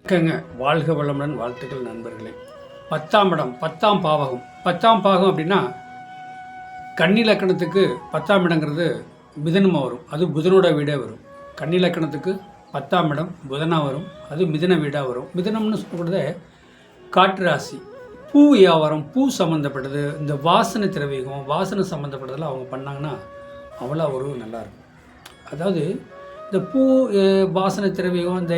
இருக்கங்க. வாழ்க வளமுடன். வாழ்த்துக்கள் நண்பர்களே. 10ஆம் இடம், 10ஆம் பாவகம். 10ஆம் பாவகம் அப்படின்னா கன்னி லக்கணத்துக்கு 10ஆம் இடங்கிறது மிதனமாக வரும். அது புதனோட வீடே வரும். கன்னி லக்கணத்துக்கு 10ஆம் இடம் புதனாக வரும். அது மிதன வீடாக வரும். மிதனம்னு சொல்லக்கூடதே காற்று ராசி. பூ வியாபாரம், பூ சம்மந்தப்பட்டது, இந்த வாசனை திரவியம், வாசனை சம்மந்தப்பட்டதெல்லாம் அவங்க பண்ணாங்கன்னா அவ்வளோ ஒரு நல்லாயிருக்கும். அதாவது இந்த பூ வாசனை திரவியம்,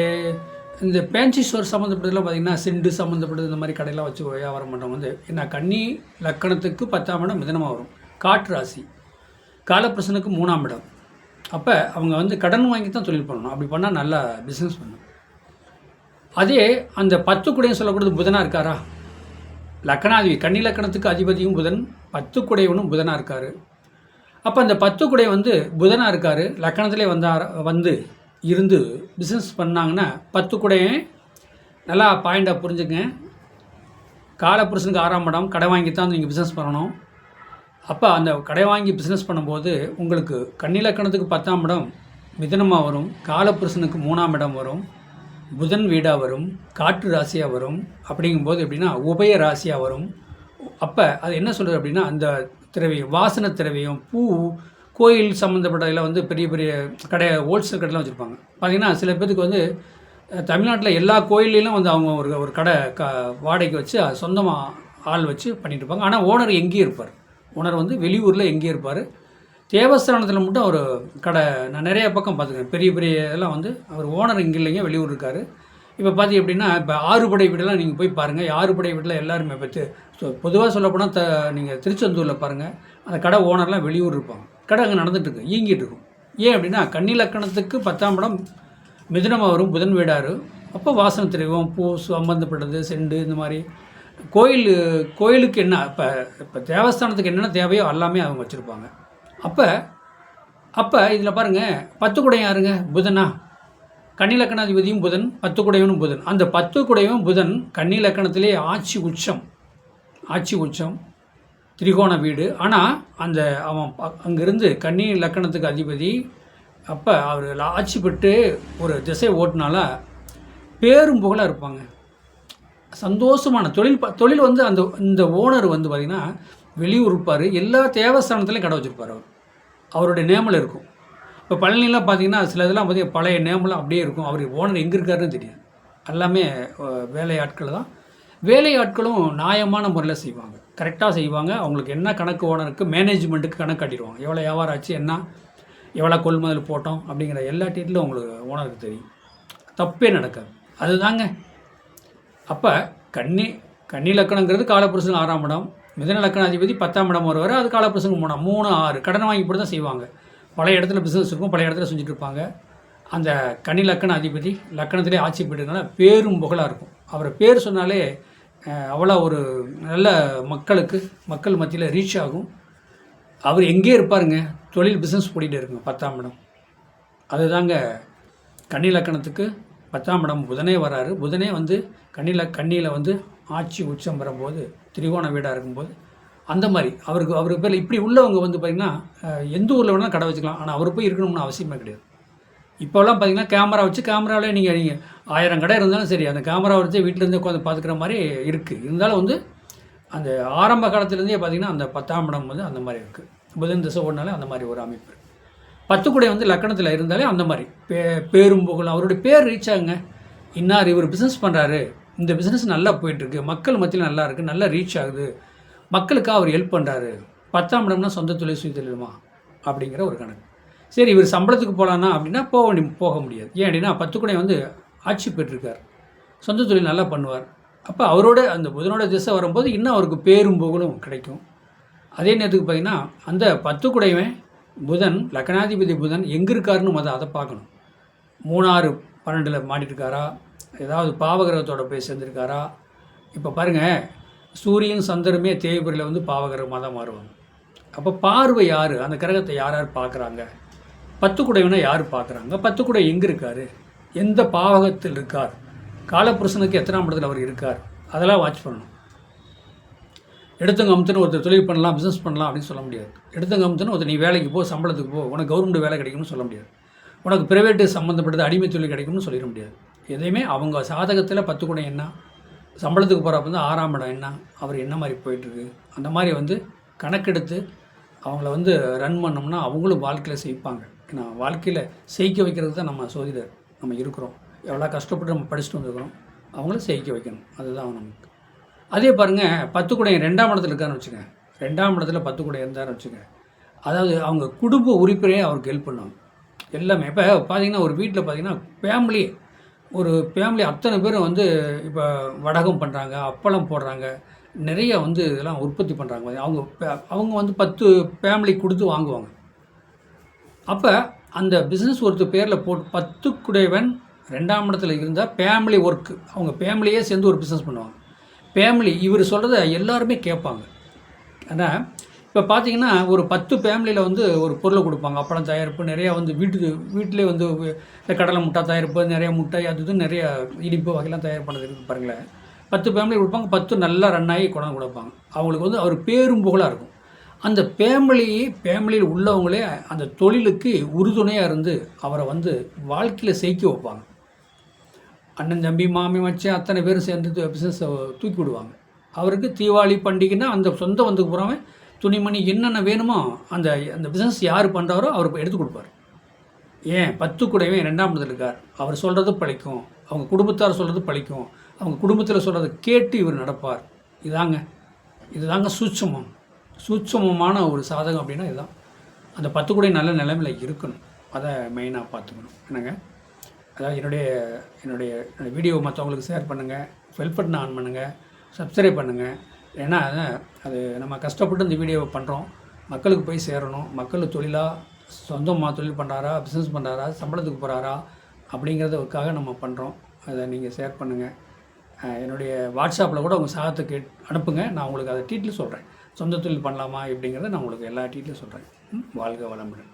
இந்த பேன்சி ஸ்டோர் சம்மந்தப்பட்டதெல்லாம் பார்த்திங்கன்னா செண்டு சம்மந்தப்பட்டது இந்த மாதிரி கடையெல்லாம் வச்சு வியாபாரம் பண்ணுறவங்க வந்து என்ன கன்னி லக்கணத்துக்கு 10ஆம் இடம் மிதனமாக வரும். காற்று ராசி. காலப்பிரசனுக்கு 3ஆம் இடம். அப்போ அவங்க வந்து கடன் வாங்கி தான் தொழில் பண்ணணும். அப்படி பண்ணால் நல்லா பிஸ்னஸ் பண்ணணும். அதே அந்த 10 குடையும் சொல்லக்கூடாது புதனாக இருக்காரா, லக்கணாதிபதி கன்னி லக்கணத்துக்கு அதிபதியும் புதன், 10 குடையவனும் புதனாக இருக்கார். அப்போ அந்த 10 குடை வந்து புதனாக இருக்கார், லக்கணத்திலே வந்து இருந்து பிஸ்னஸ் பண்ணாங்கன்னா 10 குடையும் நல்லா பாயிண்டாக புரிஞ்சுங்க. காலப்புருஷனுக்கு 6ஆம் இடம், கடை வாங்கி தான் நீங்கள் பிஸ்னஸ் பண்ணணும். அப்போ அந்த கடை வாங்கி பிஸ்னஸ் பண்ணும்போது உங்களுக்கு கன்னி லக்கணத்துக்கு 10ஆம் இடம் மிதனமாக வரும், காலப்புருஷனுக்கு 3ஆம் இடம் வரும், புதன் வீடாக வரும், காற்று ராசியாக வரும். அப்படிங்கும்போது எப்படின்னா உபய ராசியாக வரும். அப்போ அது என்ன சொல்கிறது அப்படின்னா அந்த திரவியம், வாசனை திரவியம், பூ, கோயில் சம்மந்தப்பட்டதில் வந்து பெரிய பெரிய கடை, ஹோல்சேல் கடைலாம் வச்சுருப்பாங்க. பார்த்திங்கன்னா சில பேருக்கு வந்து தமிழ்நாட்டில் எல்லா கோயிலையும் வந்து அவங்க ஒரு கடை வாடகைக்கு வச்சு சொந்தமாக ஆள் வச்சு பண்ணிகிட்டு இருப்பாங்க. ஆனால் ஓனர் எங்கேயும் இருப்பார். ஓனர் வந்து வெளியூரில் எங்கேயும் இருப்பார். தேவஸ்தானத்தில் மட்டும் அவர் கடை நான் நிறைய பக்கம் பார்த்துக்கேன். பெரிய பெரிய இதெல்லாம் வந்து அவர் ஓனர் இங்கே இல்லைங்க, வெளியூர் இருக்கார். இப்போ பார்த்தி அப்படின்னா இப்போ ஆறுபடை வீடெல்லாம் நீங்கள் போய் பாருங்கள். ஆறுபடை வீட்டில் எல்லாருமே பற்றி பொதுவாக சொல்லப்போனால் நீங்கள் திருச்செந்தூரில் பாருங்கள், அந்த கடை ஓனர்லாம் வெளியூர் இருப்பாங்க. கடை அங்கே நடந்துகிட்ருக்கு, இயங்கிட்டு இருக்கும். ஏன் அப்படின்னா கன்னி லக்கணத்துக்கு 10ஆம் இடம் மிதுனமாக வரும், புதன் வீடாரு. அப்போ வாசனை திரவியம், பூ சம்பந்தப்பட்டது, செண்டு, இந்த மாதிரி கோயிலுக்கு என்ன இப்போ தேவஸ்தானத்துக்கு என்னென்ன தேவையோ எல்லாமே அவங்க வச்சுருப்பாங்க. அப்போ இதில் பாருங்கள் 10 குடையும் யாருங்க, புதனா. கன்னி லக்கணாதிபதியும் புதன், 10 குடையவனும் புதன். அந்த 10 குடையும் புதன் கன்னி லக்கணத்திலே ஆட்சி உச்சம் திரிகோண வீடு. ஆனால் அவன் அங்கேருந்து கன்னி லக்கணத்துக்கு அதிபதி. அப்போ அவர் ஆட்சி பெற்று ஒரு திசை ஓட்டினால பேரும் புகழாக இருப்பாங்க. சந்தோஷமான தொழில் வந்து இந்த ஓனர் வந்து பார்த்திங்கன்னா வெளியூர் இருப்பார். எல்லா தேவஸ்தானத்துலேயும் கடை வச்சுருப்பார். அவருடைய நேமில் இருக்கும். இப்போ பழனிலாம் பார்த்திங்கன்னா சில இதெல்லாம் பார்த்திங்கன்னா பழைய நேமெலாம் அப்படியே இருக்கும். அவர் ஓனர் எங்கே இருக்காருன்னு தெரியாது. எல்லாமே வேலையாட்கள் தான். வேலையாட்களும் நியாயமான முறையில் செய்வாங்க, கரெக்டாக செய்வாங்க. அவங்களுக்கு என்ன கணக்கு ஓனருக்கு, மேனேஜ்மெண்ட்டுக்கு கணக்கு காட்டிடுவாங்க. எவ்வளோ வியாபாரம் ஆச்சு, என்ன எவ்வளோ கொள்முதல் போட்டோம் அப்படிங்கிற எல்லா டீட்டெயிலும் உங்களுக்கு ஓனருக்கு தெரியும். தப்பே நடக்காது. அதுதாங்க. அப்போ கன்னி லக்கணங்கிறது காலப்புருஷன் 6ஆம் இடம், மிதன லக்கண அதிபதி 10ஆம் இடம் வருவார். அது காலப்புருஷன் 3, 6 கடன் வாங்கி போட்டு தான் செய்வாங்க. பழைய இடத்துல பிஸ்னஸ் இருக்கும், பழைய இடத்துல செஞ்சுட்டு இருப்பாங்க. அந்த கன்னி லக்கண அதிபதி லக்கணத்திலே ஆட்சி பெற்றதுனால பேரும் புகழாக இருக்கும். அவரை பேர் சொன்னாலே அவ்வளோ ஒரு நல்ல மக்கள் மத்தியில் ரீச் ஆகும். அவர் எங்கேயே இருப்பாருங்க, தொழில் பிஸ்னஸ் போட்டிகிட்டே இருக்குங்க. 10ஆம் இடம் அதுதாங்க கன்னி லக்கணத்துக்கு 10ஆம் இடம் புதனே வராரு. புதனே வந்து கன்னியில் வந்து ஆட்சி உச்சம் வரும்போது திரிகோண வீடாக இருக்கும்போது அந்த மாதிரி அவருக்கு பேர் இப்படி உள்ளவங்க வந்து பார்த்திங்கன்னா எந்த ஊரில் வேணாலும் கடை வச்சுக்கலாம். ஆனால் அவர் போய் இருக்கணும்னு அவசியமே கிடையாது. இப்போல்லாம் பார்த்திங்கன்னா கேமரா வச்சு கேமராவிலே நீங்கள் 1000 கடை இருந்தாலும் சரி, அந்த கேமரா வச்சு வீட்டிலேருந்தே உட்காந்து பார்த்துக்கிற மாதிரி இருக்குது. இருந்தாலும் வந்து அந்த ஆரம்ப காலத்துலேருந்தே பார்த்திங்கன்னா அந்த 10ஆம் இடம் வந்து அந்த மாதிரி இருக்குது. புதன் திசை ஓடினாலே அந்த மாதிரி ஒரு அமைப்பு. 10 குடை வந்து லக்கணத்தில் இருந்தாலே அந்த மாதிரி பேரும் புகழும், அவருடைய பேர் ரீச் ஆகுங்க. இன்னார் இவர் பிஸ்னஸ் பண்ணுறாரு, இந்த பிஸ்னஸ் நல்லா போயிட்டுருக்கு, மக்கள் மத்தியில் நல்லா இருக்குது, நல்லா ரீச் ஆகுது, மக்களுக்காக அவர் ஹெல்ப் பண்ணுறாரு. 10ஆம் இடம்னா சொந்த தொழில் சுய தொழிலுமா அப்படிங்கிற ஒரு கணக்கு. சரி, இவர் சம்பளத்துக்கு போகலான்னா அப்படின்னா போக முடியாது. ஏன் அப்படின்னா 10 குடை வந்து ஆட்சி பெற்றிருக்கார், சொந்த தொழில் நல்லா பண்ணுவார். அப்போ அவரோட அந்த புதனோட திசை வரும்போது இன்னும் அவருக்கு பேரும் புகழும் கிடைக்கும். அதே நேரத்துக்கு பார்த்திங்கன்னா அந்த 10 குடையவன் புதன், லக்கணாதிபதி புதன் எங்கே இருக்காருன்னு அதை பார்க்கணும். 3, 6, 12 மாட்டிருக்காரா, ஏதாவது பாவகிரகத்தோட போய் சேர்ந்துருக்காரா. இப்போ பாருங்கள், சூரியன் சந்திரமே தேய்பிரையில் வந்து பாவகிரகமாக தான் மாறுவாங்க. அப்போ பார்வை யார், அந்த கிரகத்தை யார் பார்க்குறாங்க, 10 குடைவனை யார் பார்க்குறாங்க, 10 குடை எங்கே இருக்கார், எந்த பாவகத்தில் இருக்கார், காலப்புருஷனுக்கு எத்தனாம் இடத்துல அவர் இருக்கார், அதெல்லாம் வாட்ச் பண்ணணும். எடுத்தங்க அமுத்துன்னு ஒருத்தர் தொழில் பண்ணலாம், பிஸ்னஸ் பண்ணலாம் அப்படின்னு சொல்ல முடியாது. எடுத்தங்க அமுத்துன்னு ஒருத்தர் நீ வேலைக்கு போ, சம்பளத்துக்கு போ, உனக்கு கவர்மெண்ட் வேலை கிடைக்கும்னு சொல்ல முடியாது. உனக்கு ப்ரைவேட்டு சம்மந்தப்பட்டது அடிமை தொழில் கிடைக்கும்னு சொல்லிட முடியாது. எதையுமே அவங்க சாதகத்தில் 10 குடம் என்ன, சம்பளத்துக்கு போகிறப்ப வந்து 6ஆம் இடம் என்ன, அவர் என்ன மாதிரி போயிட்டுருக்கு, அந்த மாதிரி வந்து கணக்கெடுத்து அவங்கள வந்து ரன் பண்ணோம்னா அவங்களும் வாழ்க்கையில் ஜெயிப்பாங்க. ஏன்னா வாழ்க்கையில் ஜெயிக்க வைக்கிறது தான் நம்ம சோதிடர், நம்ம இருக்கிறோம். எவ்வளோ கஷ்டப்பட்டு நம்ம படிச்சுட்டு வந்துருக்கிறோம், அவங்கள ஜெயிக்க வைக்கணும். அதுதான் நமக்கு. அதே பாருங்கள், 10 குடையன் 2ஆம் இடத்துல இருக்கான்னு வச்சுக்கோங்க. 2ஆம் இடத்துல 10 குடையன் இருந்தாருன்னு வச்சுக்கோங்க. அதாவது அவங்க குடும்ப உறுப்பினரே அவருக்கு ஹெல்ப் பண்ணுவாங்க எல்லாமே. இப்போ பார்த்தீங்கன்னா ஒரு வீட்டில் பார்த்தீங்கன்னா ஒரு ஃபேமிலி அத்தனை பேரும் வந்து இப்போ வடகம் பண்ணுறாங்க, அப்பளம் போடுறாங்க, நிறைய வந்து இதெல்லாம் உற்பத்தி பண்ணுறாங்க. அவங்க வந்து 10 ஃபேமிலி கொடுத்து வாங்குவாங்க. அப்போ அந்த பிஸ்னஸ் ஒருத்தர் பேரில் போட்டு 10 குடையவன் 2ஆம் இடத்துல இருந்தால் ஃபேமிலி ஒர்க்கு, அவங்க ஃபேமிலியே சேர்ந்து ஒரு பிஸ்னஸ் பண்ணுவாங்க. ஃபேமிலி இவர் சொல்கிறத எல்லாருமே கேட்பாங்க. ஆனால் இப்போ பார்த்தீங்கன்னா ஒரு 10 ஃபேமிலியில் வந்து ஒரு பொருளை கொடுப்பாங்க. அப்பளம் தயாரிப்பு நிறையா வந்து வீட்டிலே வந்து இந்த கடலை முட்டை தயாரிப்பு, நிறைய முட்டை அது இதுன்னு நிறைய இனிப்பு வகையெல்லாம் தயார் பண்ணது இருக்குது பாருங்களேன். 10 ஃபேமிலி கொடுப்பாங்க, 10 நல்லா ரன் ஆகி கொண்டாந்து கொடுப்பாங்க. அவங்களுக்கு வந்து அவர் பேரும் புகழாக இருக்கும். அந்த ஃபேமிலியில் உள்ளவங்களே அந்த தொழிலுக்கு உறுதுணையாக இருந்து அவரை வந்து வாழ்க்கையில் ஜெயிக்க வைப்பாங்க. அண்ணன் தம்பி மாமி மச்சான் அத்தனை பேரும் சேர்ந்து பிஸ்னஸை தூக்கி விடுவாங்க. அவருக்கு தீபாவளி பண்டிகைன்னா அந்த சொந்த வந்து போகிறவன் துணிமணி என்னென்ன வேணுமோ அந்த அந்த பிஸ்னஸ் யார் பண்ணுறாரோ அவருக்கு எடுத்து கொடுப்பார். ஏன் 10 குடையவன் 2ஆம் இடத்துல இருக்கார், அவர் சொல்கிறது பழிக்கும், அவங்க குடும்பத்தார் சொல்கிறது பழிக்கும், அவங்க குடும்பத்தில் சொல்கிறத கேட்டு இவர் நடப்பார். இதுதாங்க சூட்சமமான ஒரு சாதகம் அப்படின்னா இதுதான். அந்த 10 குடை நல்ல நிலைமையில் இருக்கணும், அதை மெயினாக பார்த்துக்கணும். என்னங்க, அதாவது என்னுடைய வீடியோ மற்றவங்களுக்கு ஷேர் பண்ணுங்கள், பெல் பட்டனை ஆன் பண்ணுங்கள், சப்ஸ்கிரைப் பண்ணுங்கள். ஏன்னா அது நம்ம கஷ்டப்பட்டு இந்த வீடியோவை பண்ணுறோம், மக்களுக்கு போய் சேரணும். மக்கள் சொந்தமாக தொழில் பண்ணுறாரா, பிஸ்னஸ் பண்ணுறாரா, சம்பளத்துக்கு போகிறாரா அப்படிங்கிறதுக்காக நம்ம பண்ணுறோம். அதை நீங்கள் ஷேர் பண்ணுங்கள். என்னுடைய வாட்ஸ்அப்பில் கூட உங்கள் சாதத்தை அனுப்புங்க. நான் உங்களுக்கு அதை டீட்டெயில் சொல்கிறேன். சொந்த தொழில் பண்ணலாமா எப்படிங்கிறத நான் உங்களுக்கு எல்லா டீட்டெயிலும் சொல்கிறேன். வாழ்க வளமுடன்.